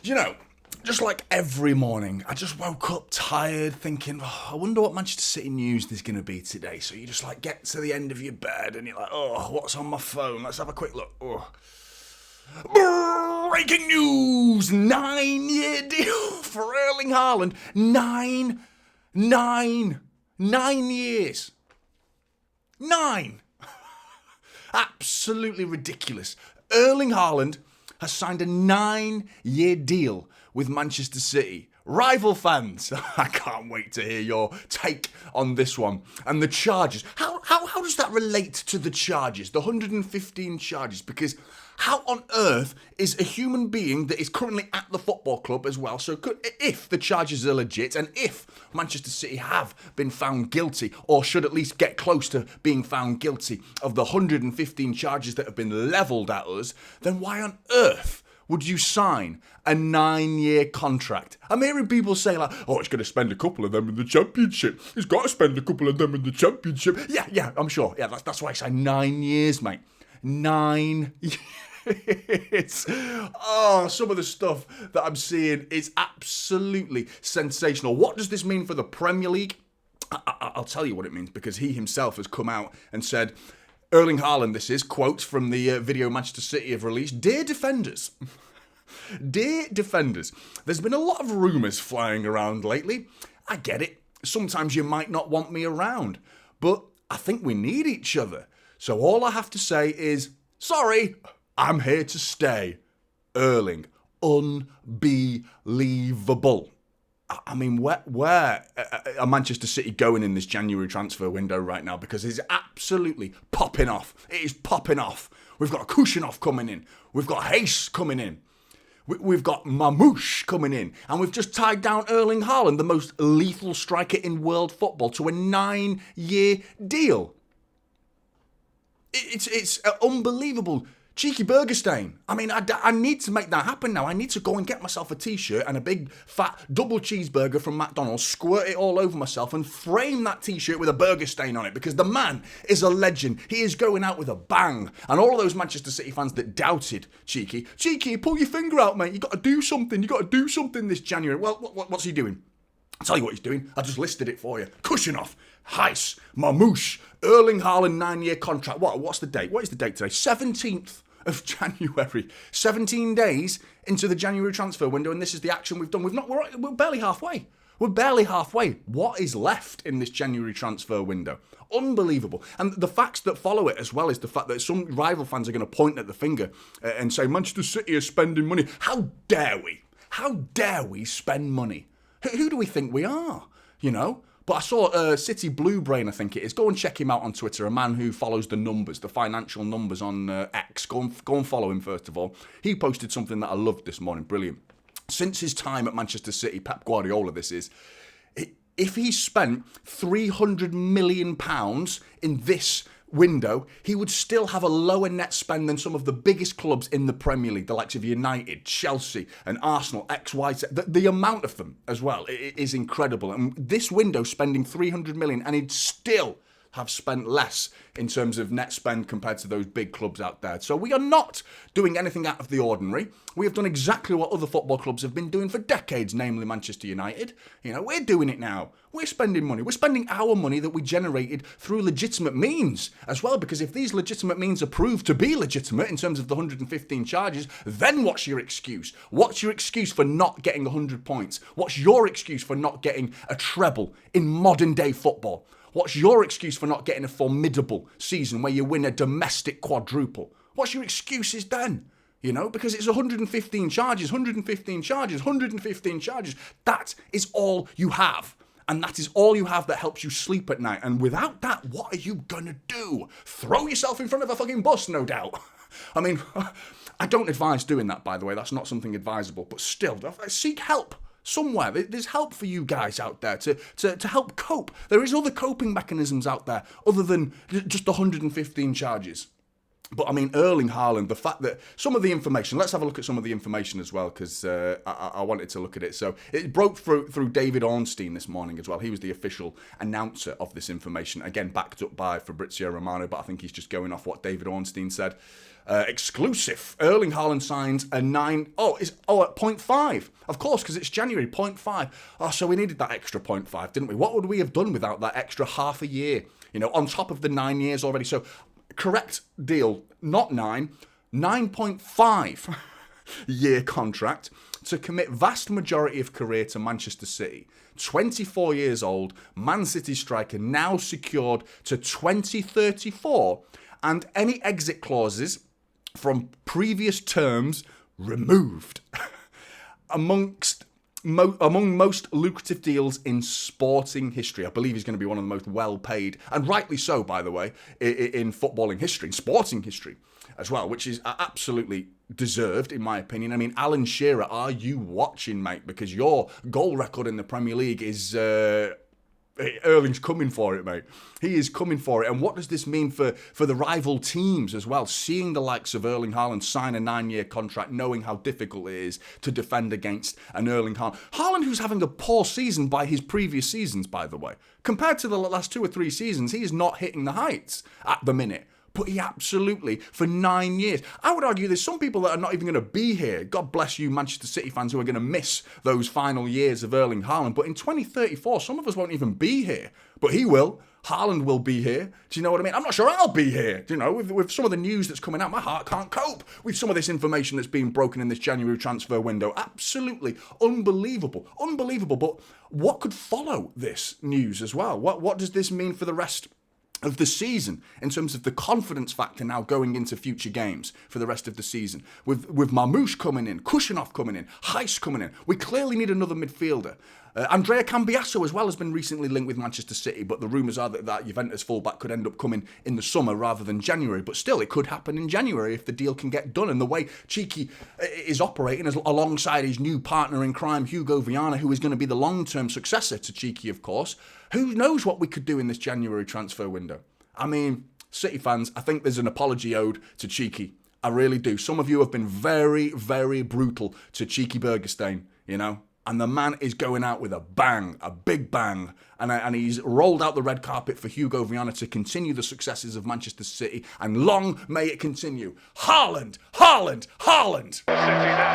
You know, just like every morning, I just woke up tired thinking, I wonder what Manchester City news there's going to be today. So you just like get to the end of your bed and you're like, what's on my phone? Let's have a quick look. Breaking news! 9-year deal for Erling Haaland. 9 years. 9. Absolutely ridiculous. Erling Haaland has signed a 9-year deal with Manchester City. Rival fans, I can't wait to hear your take on this one. And the charges. How does that relate to the charges? The 115 charges? Because how on earth is a human being that is currently at the football club as well, so if the charges are legit and if Manchester City have been found guilty or should at least get close to being found guilty of the 115 charges that have been levelled at us, then why on earth would you sign a 9-year contract? I'm hearing people say like, he's going to spend a couple of them in the Championship. He's got to spend a couple of them in the Championship. Yeah, I'm sure. Yeah, that's why I say 9 years, mate. 9 years. Some of the stuff that I'm seeing is absolutely sensational. What does this mean for the Premier League? I'll tell you what it means, because he himself has come out and said, Erling Haaland, this is, quotes from the video Manchester City have released, Dear defenders, there's been a lot of rumours flying around lately. I get it. Sometimes you might not want me around, but I think we need each other. So all I have to say is, sorry, I'm here to stay. Erling. Unbelievable. I mean, where are Manchester City going in this January transfer window right now? Because it's absolutely popping off. It is popping off. We've got Kushinov coming in. We've got Hayes coming in. We've got Mamouche coming in. And we've just tied down Erling Haaland, the most lethal striker in world football, to a 9-year deal. It's unbelievable. Cheeky Burgerstein. I mean, I need to make that happen now. I need to go and get myself a t-shirt and a big fat double cheeseburger from McDonald's, squirt it all over myself and frame that t-shirt with a burger stain on it, because the man is a legend. He is going out with a bang. And all of those Manchester City fans that doubted Cheeky, pull your finger out, mate. You got to do something. You got to do something this January. Well, what's he doing? I'll tell you what he's doing. I just listed it for you. Kushinov, Heiss, Mamouche, Erling Haaland 9-year contract. What's the date? What is the date today? 17th of January. 17 days into the January transfer window, and this is the action we've done. We're barely halfway. We're barely halfway. What is left in this January transfer window? Unbelievable. And the facts that follow it as well is the fact that some rival fans are going to point at the finger and say, Manchester City is spending money. How dare we? How dare we spend money? Who do we think we are? You know? But I saw City Blue Brain, I think it is. Go and check him out on Twitter, a man who follows the numbers, the financial numbers on X. Go and follow him, first of all. He posted something that I loved this morning. Brilliant. Since his time at Manchester City, Pep Guardiola, this is, if he spent £300 million in this window, he would still have a lower net spend than some of the biggest clubs in the Premier League, the likes of United, Chelsea and Arsenal, XY. The amount of them as well is incredible. And this window spending 300 million, and he'd still have spent less in terms of net spend compared to those big clubs out there. So we are not doing anything out of the ordinary. We have done exactly what other football clubs have been doing for decades, namely Manchester United. You know, we're doing it now. We're spending money. We're spending our money that we generated through legitimate means as well, because if these legitimate means are proved to be legitimate in terms of the 115 charges, then what's your excuse? What's your excuse for not getting 100 points? What's your excuse for not getting a treble in modern day football? What's your excuse for not getting a formidable season where you win a domestic quadruple? What's your excuses then? You know, because it's 115 charges, 115 charges, 115 charges. That is all you have. And that is all you have that helps you sleep at night. And without that, what are you going to do? Throw yourself in front of a fucking bus, no doubt. I mean, I don't advise doing that, by the way. That's not something advisable. But still, seek help. Somewhere, there's help for you guys out there to help cope. There is other coping mechanisms out there other than just the 115 charges. But I mean, Erling Haaland, the fact that some of the information, let's have a look at some of the information as well, because I wanted to look at it. So it broke through David Ornstein this morning as well. He was the official announcer of this information, again, backed up by Fabrizio Romano, but I think he's just going off what David Ornstein said. Exclusive. Erling Haaland signs a 0.5. Of course, because it's January, 0.5. Oh, so we needed that extra 0.5, didn't we? What would we have done without that extra half a year? On top of the 9 years already. So, correct deal, not 9.5 year contract to commit vast majority of career to Manchester City. 24 years old, Man City striker now secured to 2034, and any exit clauses from previous terms removed. Among most lucrative deals in sporting history. I believe he's going to be one of the most well-paid, and rightly so, by the way, in footballing history, in sporting history as well, which is absolutely deserved, in my opinion. I mean, Alan Shearer, are you watching, mate? Because your goal record in the Premier League is... Erling's coming for it, mate. He is coming for it. And what does this mean for the rival teams as well? Seeing the likes of Erling Haaland sign a 9-year contract, knowing how difficult it is to defend against an Erling Haaland. Haaland, who's having a poor season by his previous seasons, by the way. Compared to the last 2 or 3 seasons, he is not hitting the heights at the minute. But he absolutely, for 9 years. I would argue there's some people that are not even going to be here. God bless you, Manchester City fans, who are going to miss those final years of Erling Haaland. But in 2034, some of us won't even be here. But he will. Haaland will be here. Do you know what I mean? I'm not sure I'll be here. With some of the news that's coming out, my heart can't cope with some of this information that's being broken in this January transfer window. Absolutely unbelievable. Unbelievable. But what could follow this news as well? What does this mean for the rest of the season in terms of the confidence factor now going into future games for the rest of the season? With Marmoush coming in, Kushinov coming in, Heiss coming in, we clearly need another midfielder. Andrea Cambiasso as well has been recently linked with Manchester City, but the rumours are that Juventus fullback could end up coming in the summer rather than January. But still, it could happen in January if the deal can get done. And the way Cheeky is operating alongside his new partner in crime, Hugo Viana, who is going to be the long-term successor to Cheeky, of course, who knows what we could do in this January transfer window? I mean, City fans, I think there's an apology owed to Cheeky. I really do. Some of you have been very, very brutal to Cheeky Bergerstein, And the man is going out with a bang, a big bang. And he's rolled out the red carpet for Hugo Viana to continue the successes of Manchester City. And long may it continue. Haaland, Haaland, Haaland! City now